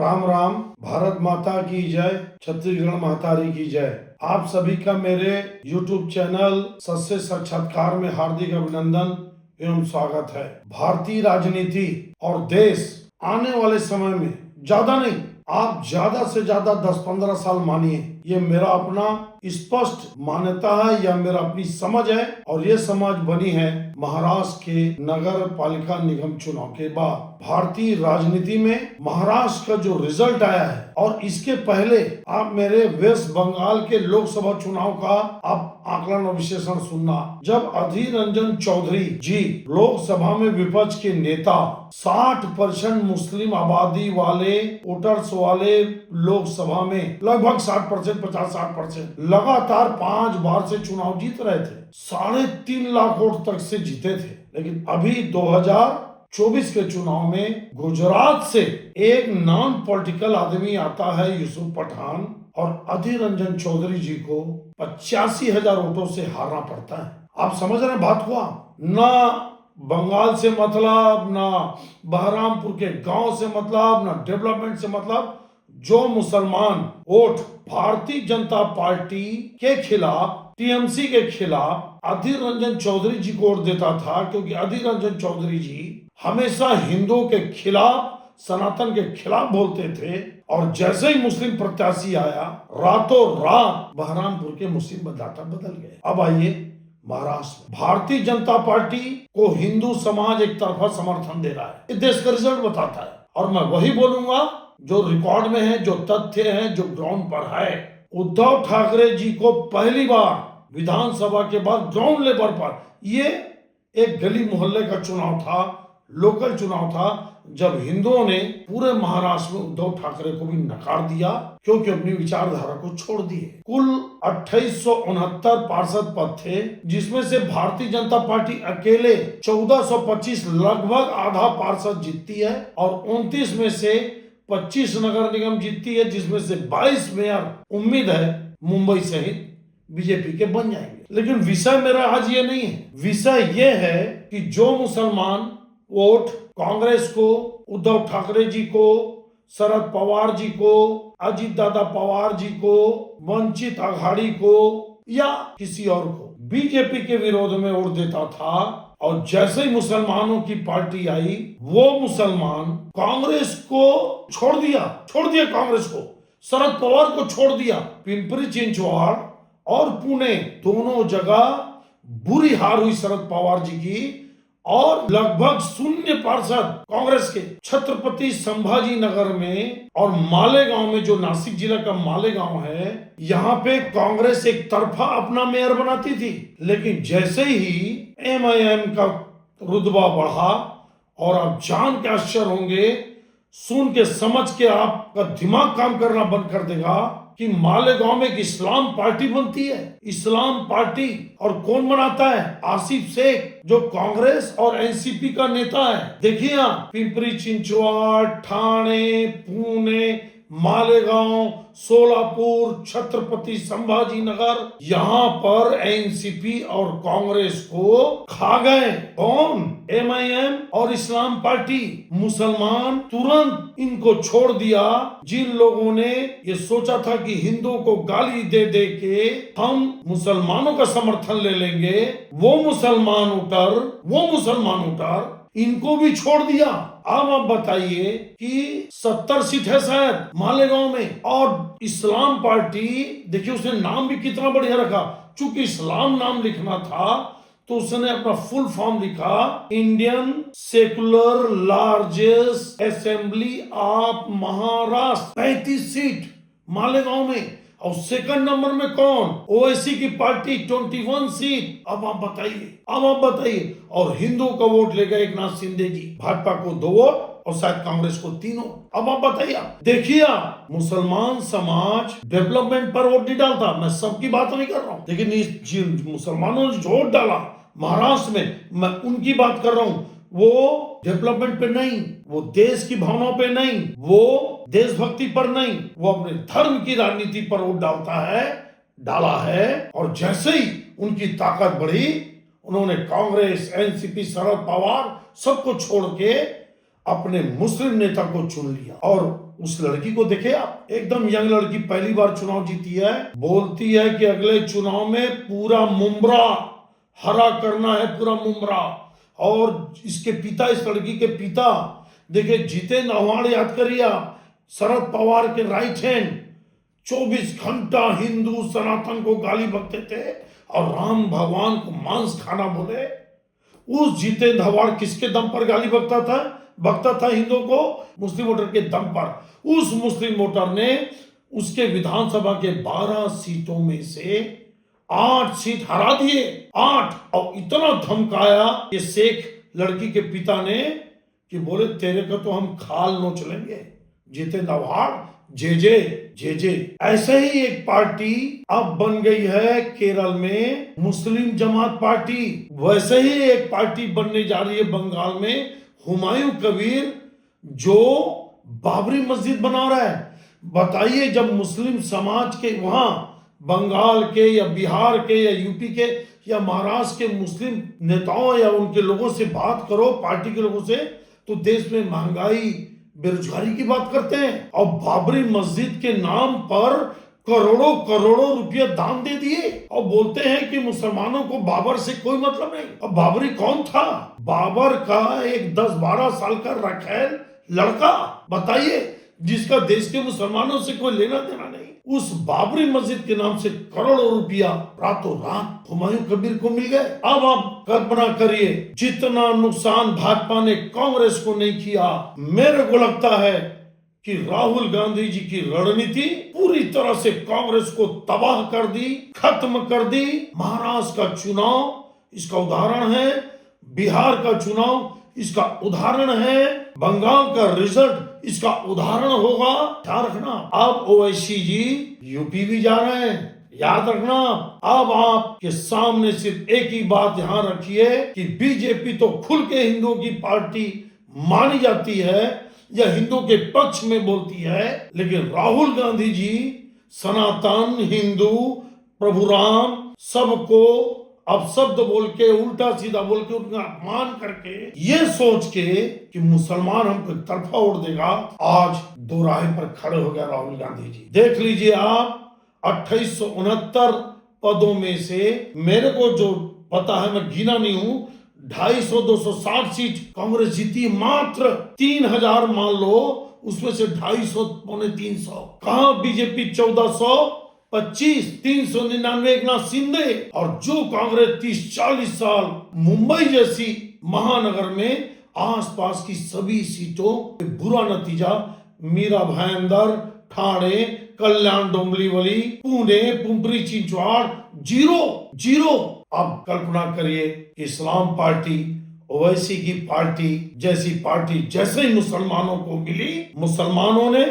राम राम। भारत माता की जय, छत्तीसगढ़ महतारी की जय। आप सभी का मेरे YouTube चैनल सत्य साक्षात्कार में हार्दिक अभिनंदन एवं स्वागत है। भारतीय राजनीति और देश आने वाले समय में ज्यादा नहीं, आप ज्यादा से ज्यादा 10-15 साल मानिए, ये मेरा अपना स्पष्ट मान्यता है या मेरा अपनी समझ है। और ये समझ बनी है महाराष्ट्र के नगर पालिका निगम चुनाव के बाद। भारतीय राजनीति में महाराष्ट्र का जो रिजल्ट आया है और इसके पहले आप मेरे वेस्ट बंगाल के लोकसभा चुनाव का आप आकलन और विश्लेषण सुनना। जब अधीर रंजन चौधरी जी लोकसभा में विपक्ष के नेता 60% मुस्लिम आबादी वाले वोटर्स वाले लोकसभा में लगभग 60%, 50-60% लगातार 5 बार से चुनाव जीत रहे थे, 3.5 लाख वोट तक से जीते थे। लेकिन अभी 2024 के चुनाव में गुजरात से एक नॉन पॉलिटिकल आदमी आता है, यूसुफ पठान, और अधीर रंजन चौधरी जी को 85,000 वोटों से हारना पड़ता है। आप समझ रहे हैं बात को? ना बंगाल से मतलब, ना बहरामपुर के गांव से मतलब, ना डेवलपमेंट से मतलब। जो मुसलमान वोट भारतीय जनता पार्टी के खिलाफ, टीएमसी के खिलाफ अधीर रंजन चौधरी जी को वोट देता था, क्योंकि अधीर रंजन चौधरी जी हमेशा हिंदुओं के खिलाफ, सनातन के खिलाफ बोलते थे। और जैसे ही मुस्लिम प्रत्याशी आया, रातों रात बहरामपुर के मुस्लिम मतदाता बदल गए। अब आइए महाराष्ट्र में भारतीय जनता पार्टी को हिंदू समाज एक तरफा समर्थन दे रहा है। ये देश का रिजल्ट बताता है और मैं वही बोलूंगा जो रिकॉर्ड में है, जो तथ्य है, जो ग्राउंड पर है। उद्धव ठाकरे जी को पहली बार विधानसभा के बाद ग्राउंड लेवल पर, ये एक गली मोहल्ले का चुनाव था, लोकल चुनाव था, जब हिंदुओं ने पूरे महाराष्ट्र में उद्धव ठाकरे को भी नकार दिया, क्योंकि अपनी विचारधारा को छोड़ दिए। कुल 2869 पार्षद पद थे, जिसमें से भारतीय जनता पार्टी अकेले 1425, लगभग आधा पार्षद जीतती है, और 29 में से 25 नगर निगम जीतती है, जिसमें से 22 मेयर उम्मीद है मुंबई सहित बीजेपी के बन जाएंगे। लेकिन विषय मेरा आज ये नहीं है। विषय ये है कि जो मुसलमान वोट कांग्रेस को, उद्धव ठाकरे जी को, शरद पवार जी को, अजीत दादा पवार जी को, वंचित आघाड़ी को या किसी और को बीजेपी के विरोध में वोट देता था, और जैसे ही मुसलमानों की पार्टी आई, वो मुसलमान कांग्रेस को छोड़ दिया कांग्रेस को, शरद पवार को छोड़ दिया। पिंपरी चिंचवाड़ और पुणे दोनों जगह बुरी हार हुई शरद पवार जी की, और लगभग 0 पार्षद कांग्रेस के। छत्रपति संभाजी नगर में और मालेगांव में, जो नासिक जिला का मालेगांव है, यहाँ पे कांग्रेस एक तरफा अपना मेयर बनाती थी। लेकिन जैसे ही एमआईएम का रुतबा बढ़ा, और आप जान के आश्चर्य होंगे, सुन के समझ के आपका दिमाग काम करना बंद कर देगा कि मालेगांव में एक इस्लाम पार्टी बनती है। इस्लाम पार्टी, और कौन बनाता है? आसिफ शेख, जो कांग्रेस और एनसीपी का नेता है। देखिए आप, पिंपरी चिंचवाड़, ठाणे, पुणे, मालेगांव, सोलापुर, छत्रपति संभाजी नगर, यहाँ पर एनसीपी और कांग्रेस को खा गए। कौन? एमआईएम और इस्लाम पार्टी। मुसलमान तुरंत इनको छोड़ दिया। जिन लोगों ने ये सोचा था कि हिंदुओं को गाली दे दे के हम मुसलमानों का समर्थन ले लेंगे, वो मुसलमान वोटर इनको भी छोड़ दिया। अब आप बताइए कि 70 सीट है शायद मालेगांव में, और इस्लाम पार्टी, देखिए उसने नाम भी कितना बढ़िया रखा। चूंकि इस्लाम नाम लिखना था, तो उसने अपना फुल फॉर्म लिखा, Indian secular largest assembly of Maharashtra. 35 seat Malegaon में। और सेकंड नंबर में कौन? ओवैसी की पार्टी, 21 सीट। अब आप बताइए। और हिंदुओं का वोट लेगा एकनाथ शिंदे जी, भाजपा को 2 वोट और शायद कांग्रेस को 3 वोट। अब आप बताइए। देखिए, मुसलमान समाज डेवलपमेंट पर वोट नहीं डालता, मैं सबकी बात नहीं कर रहा हूँ, लेकिन इस मुसलमानों ने जो वोट डाला महाराष्ट्र में, मैं उनकी बात कर रहा हूँ। वो डेवलपमेंट पे नहीं, वो देश की भावनाओं पे नहीं, वो देशभक्ति पर नहीं, वो अपने धर्म की राजनीति पर वोट डाला है। और जैसे ही उनकी ताकत बढ़ी, उन्होंने कांग्रेस, एनसीपी, शरद पवार सबको छोड़ के अपने मुस्लिम नेता को चुन लिया। और उस लड़की को देखे आप, एकदम यंग लड़की, पहली बार चुनाव जीती है, बोलती है कि अगले चुनाव में पूरा मुमरा हरा करना है, पूरा मुमरा। और इसके पिता, इस लड़की के पिता देखिए, जितेंद्र आव्हाड, याद करिए आप, शरद पवार के राइट हैंड, 24 घंटा हिंदू सनातन को गाली बकते थे और राम भगवान को मांस खाना बोले। उस जितेंद्र आव्हाड किसके दम पर गाली बकता था हिंदुओं को? मुस्लिम वोटर के दम पर। उस मुस्लिम वोटर ने उसके विधानसभा के 12 सीटों में से 8 सीट हरा दिए, 8। और इतना धमकाया ये शेख लड़की के पिता ने कि बोले तेरे को तो हम खाल नोच लेंगे। जितेंद्र आव्हाड जे। ऐसे ही एक पार्टी अब बन गई है केरल में, मुस्लिम जमात पार्टी। वैसे ही एक पार्टी बनने जा रही है बंगाल में, हुमायूं कबीर, जो बाबरी मस्जिद बना रहा है। बताइए, जब मुस्लिम समाज के वहां बंगाल के या बिहार के या यूपी के या महाराष्ट्र के मुस्लिम नेताओं या उनके लोगों से बात करो, पार्टी के लोगों से, तो देश में महंगाई, बेरोजगारी की बात करते हैं। और बाबरी मस्जिद के नाम पर करोड़ों रुपया दान दे दिए और बोलते हैं कि मुसलमानों को बाबर से कोई मतलब नहीं। अब बाबरी कौन था? बाबर का एक 10-12 साल का रखैल लड़का, बताइए, जिसका देश के मुसलमानों से कोई लेना देना नहीं। उस बाबरी मस्जिद के नाम से करोड़ों रुपया रातों रात हुमायूं कबीर को मिल गए। अब आप कल्पना करिए, जितना नुकसान भाजपा ने कांग्रेस को नहीं किया, मेरे को लगता है कि राहुल गांधी जी की रणनीति पूरी तरह से कांग्रेस को तबाह कर दी, खत्म कर दी। महाराष्ट्र का चुनाव इसका उदाहरण है, बिहार का चुनाव इसका उदाहरण है, बंगाल का रिजल्ट इसका उदाहरण होगा। ध्यान रखना, अब ओवैसी जी यूपी भी जा रहे हैं, याद रखना। अब आपके सामने सिर्फ एक ही बात ध्यान रखिए कि बीजेपी तो खुल के हिंदुओं की पार्टी मानी जाती है या हिंदुओं के पक्ष में बोलती है, लेकिन राहुल गांधी जी सनातन, हिंदू, प्रभु राम सबको अब शब्द बोल के, उल्टा सीधा बोल के, उनका अपमान करके, ये सोच के कि मुसलमान हमको एक तरफा वोट देगा, आज दो राह पर खड़े हो गया राहुल गांधी जी। देख लीजिए आप, 2869 पदों में से मेरे को जो पता है, मैं गिना नहीं हूं, 250-260 सीट कांग्रेस जीती, मात्र 3000 मान लो, उसमें से 250 पौने 300। कहां बीजेपी 1425, 399 एकनाथ शिंदे। और जो कांग्रेस 30-40 साल मुंबई जैसी महानगर में आसपास की सभी सीटों बुरा नतीजा, मीरा भाईंदर, ठाणे, कल्याण डोंबिवली, पुणे, पिंपरी चिंचवड़, जीरो। अब कल्पना करिए, इस्लाम पार्टी, ओवैसी की पार्टी जैसी पार्टी जैसे ही मुसलमानों को मिली, मुसलमानों ने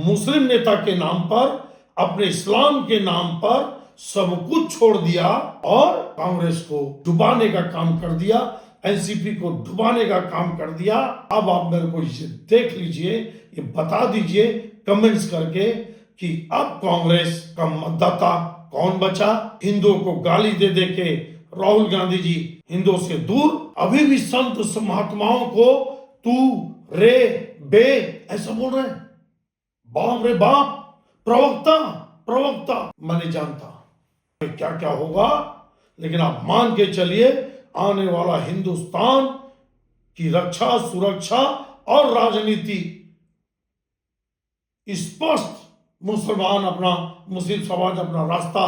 मुस्लिम नेता के नाम पर, अपने इस्लाम के नाम पर सब कुछ छोड़ दिया और कांग्रेस को डुबाने का काम कर दिया, एनसीपी को डुबाने का काम कर दिया। अब आप मेरे को इसे देख लीजिए, ये बता दीजिए कमेंट्स करके कि अब कांग्रेस का मतदाता कौन बचा? हिंदुओं को गाली दे दे के राहुल गांधी जी हिंदुओं से दूर, अभी भी संत महात्माओं को तू रे बे ऐसा बोल रहे हैं। बाप रे बाप, प्रवक्ता मैं नहीं जानता क्या क्या होगा, लेकिन आप मान के चलिए, आने वाला हिंदुस्तान की रक्षा, सुरक्षा और राजनीति स्पष्ट, मुस्लिम समाज अपना रास्ता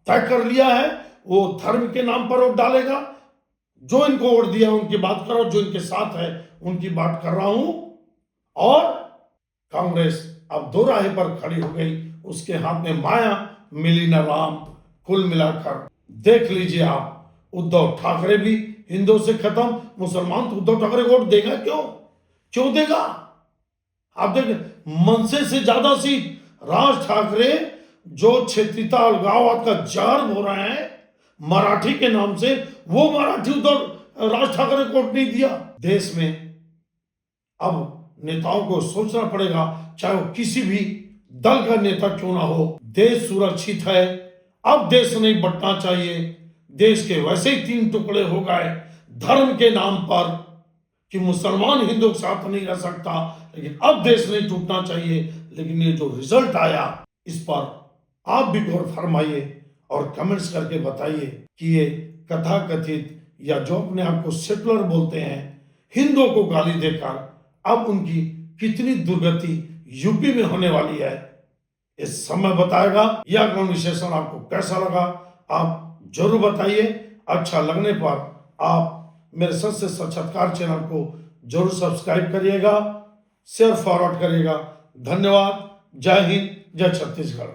तय कर लिया है। वो धर्म के नाम पर वोट डालेगा, जो इनको वोट दिया उनकी बात कर रहा हूं, जो इनके साथ है उनकी बात कर रहा हूं। और कांग्रेस अब दो राह पर खड़ी हो गई, उसके हाथ में माया मिली न राम। कुल मिलाकर देख लीजिए आप, उद्धव ठाकरे भी हिंदुओं से खत्म। मुसलमान तो उद्धव ठाकरे वोट देगा क्यों देगा? आप देखें, मनसे से ज्यादा सीट राज ठाकरे, जो क्षेत्रीयता अलगाववाद का जार हो रहे हैं मराठी के नाम से, वो मराठी उद्धव राज ठाकरे को वोट नहीं दिया। देश में अब नेताओं को सोचना पड़ेगा, चाहे वो किसी भी दल का नेता क्यों ना हो, देश सुरक्षित है, अब देश नहीं बंटना चाहिए। देश के वैसे ही 3 टुकड़े हो गए धर्म के नाम पर, कि मुसलमान हिंदू के साथ नहीं रह सकता, लेकिन अब देश नहीं टूटना चाहिए। लेकिन ये जो रिजल्ट आया, इस पर आप भी गौर फरमाइए और कमेंट्स करके बताइए कि ये कथा कथित या जो अपने आप को सेकुलर बोलते हैं हिंदुओं को गाली देकर अब उनकी कितनी दुर्गति यूपी में होने वाली है, इस समय बताएगा। यह कन्वर्सेशन आपको कैसा लगा आप जरूर बताइए। अच्छा लगने पर आप मेरे सच से साक्षात्कार चैनल को जरूर सब्सक्राइब करिएगा, शेयर फॉरवर्ड करिएगा। धन्यवाद। जय हिंद, जय छत्तीसगढ़।